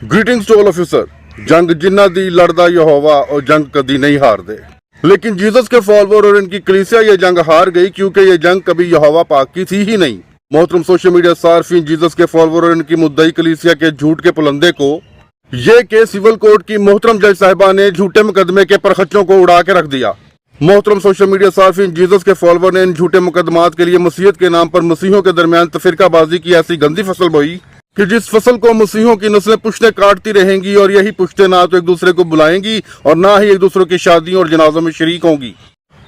Greetings to all of you, sir. जंग जिन्ना दी लड़दा यहोवा और जंग कभी नहीं हार दे। लेकिन जीसस के फॉलोअर और इनकी कलीसिया ये जंग हार गई क्योंकि ये जंग कभी यहोवा पाक की थी ही नहीं। मोहतरम सोशल मीडिया सार्फिन, जीसस के फॉलोअर और इनकी मुद्दई कलीसिया के झूठ के पुलंदे को ये केस सिविल कोर्ट की मोहतरम जज साहिबा ने झूठे मुकदमे के परखच्चों को उड़ा के रख दिया। मोहतरम सोशल मीडिया सार्फिन, जीसस के फॉलोअर ने इन झूठे मुकदमात के लिए मसीहत के नाम पर मसीहों के दरमियान तफरीकाबाजी की ऐसी गंदी फसल बोई कि जिस फसल को मसीहों की नस्लें पुश्तें काटती रहेंगी और यही पुश्तें ना तो एक दूसरे को बुलाएंगी और ना ही एक दूसरे की शादियों और जनाजों में शरीक होंगी।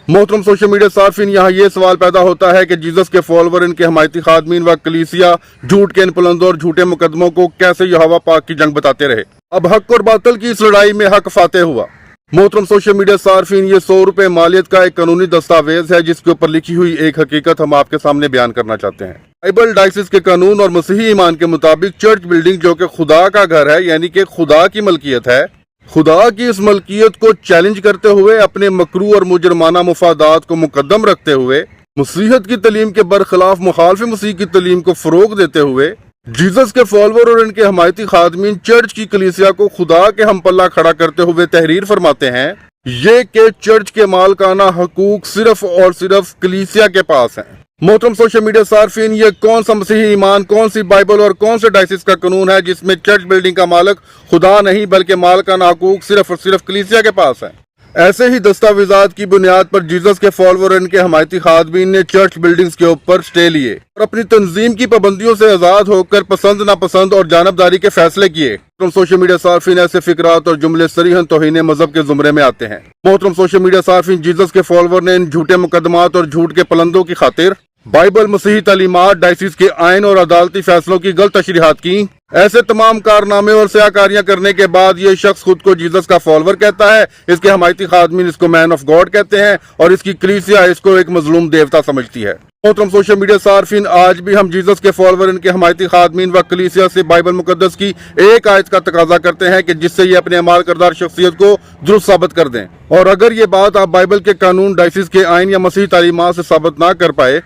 मोहतरम सोशल मीडिया सार्फिन, यहाँ ये सवाल पैदा होता है कि जीसस के फॉलोअर, इनके हमायती खादमीन व कलीसिया झूठ के इन पुलंदों और झूठे मुकदमों को कैसे यहोवा पाक की जंग बताते रहे। अब हक और बातिल की इस लड़ाई में हक फातेह हुआ। मोहतरम सोशल मीडिया सार्फिन, ये 100 रुपए मालियत का एक कानूनी दस्तावेज है जिसके ऊपर लिखी हुई एक हकीकत हम आपके सामने बयान करना चाहते हैं। बाइबल डायसिस के कानून और मसीही ईमान के मुताबिक चर्च बिल्डिंग जो कि खुदा का घर है, यानी कि खुदा की मलकियत है, खुदा की इस मलकियत को चैलेंज करते हुए, अपने मकरू और मुजरमाना मुफादात को मुकद्दम रखते हुए, मसीहत की तलीम के बरखिलाफ मुखालिफ मसीह की तलीम को फरोग देते हुए, जीसस के फॉलोअर और इनके हमायती खादमीन चर्च की कलीसिया को खुदा के हम पल्ला खड़ा करते हुए तहरीर फरमाते हैं ये कि चर्च के मालकाना हकूक सिर्फ और सिर्फ कलीसिया के पास हैं। मोहतरम सोशल मीडिया सार्फिन, ये कौन सा मसीही ईमान, कौन सी बाइबल और कौन से डायसिस का कानून है जिसमें चर्च बिल्डिंग का मालिक खुदा नहीं बल्कि मालकाना हकूक सिर्फ और सिर्फ कलीसिया के पास है। ऐसे ही दस्तावेजात की बुनियाद पर जीसस के फॉलोअर और इनके हमायती खादमीन ने चर्च बिल्डिंग्स के ऊपर स्टे लिए और अपनी तंजीम की पाबंदियों से आजाद होकर पसंद नापसंद और जानबदारी के फैसले किए। मोहतरम सोशल मीडिया सार्फिन, ऐसे फिकरात और जुमले सरीहन तौहीन मजहब के जुमरे में आते हैं। मोहतरम सोशल मीडिया सार्फिन, जीसस के फॉलोअर ने इन झूठे मुकदमात और झूठ के पलंदों की खातिर बाइबल, मसीही तालीमात, डायसिस के आइन और अदालती फैसलों की गलत तशरीहात की। ऐसे तमाम कारनामे और सयाकारियां करने के बाद ये शख्स खुद को जीसस का फॉलोअर कहता है, इसके हमायती खादमीन इसको मैन ऑफ गॉड कहते हैं और इसकी कलीसिया इसको एक मजलूम देवता समझती है। मोहतरम सोशल मीडिया सार्फिन, आज भी हम जीसस के फॉलोअर, इनके हमायती खादमीन व कलीसिया से बाइबल मुकद्दस की एक आयत का तकाजा करते हैं कि जिससे ये अपने अमाल करदार शख्सियत को दुरुस्त साबित कर दें। और अगर ये बात आप बाइबल के कानून, डायसिस के आइन या मसीही तालीमात से साबित ना कर पाए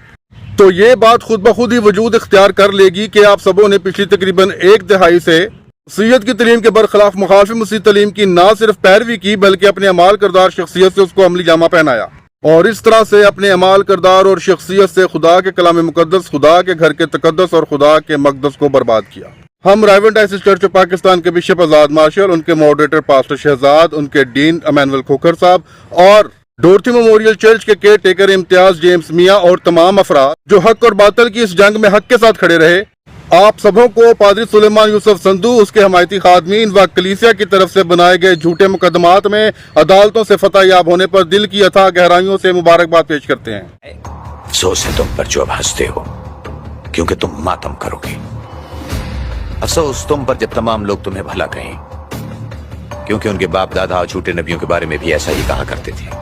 तो ये बात खुद ब खुद ही वजूद इख्तियार कर लेगी कि आप सबों ने पिछली तकरीबन एक दहाई से मसीहत की तलीम के बरखिलाफ मुखालिफ मसीह तलीम की ना सिर्फ पैरवी की बल्कि अपने अमाल करदार शख्सियत से उसको अमली जामा पहनाया और इस तरह से अपने अमाल करदार और शख्सियत से खुदा के कलाम मुकद्दस, खुदा के घर के तकद्दस और खुदा के मकदस को बर्बाद किया। हम Raiwan diocese church of Pakistan के बिशप आजाद मार्शल, उनके मॉडरेटर पास्टर शहजाद, उनके डीन एमैनुअल खोखर साहब और डोरथी मेमोरियल चर्च के केयर टेकर इम्तियाज जेम्स मियां और तमाम अफराद जो हक और बातिल की इस जंग में हक के साथ खड़े रहे, आप सबों को पादरी सुलेमान यूसुफ संधू, उसके हमायती खादमीन व कलीसिया की तरफ से बनाए गए झूठे मुकदमात में अदालतों से फतह याब होने पर दिल की अथाह गहराइयों से मुबारकबाद पेश करते हैं। अफसोस है तुम पर जो अब हंसते हो क्योंकि तुम मातम करोगे। अफसोस तुम पर जब तमाम लोग तुम्हें भला कहें क्योंकि उनके बाप दादा झूठे नबियों के बारे में भी ऐसा ही कहा करते थे।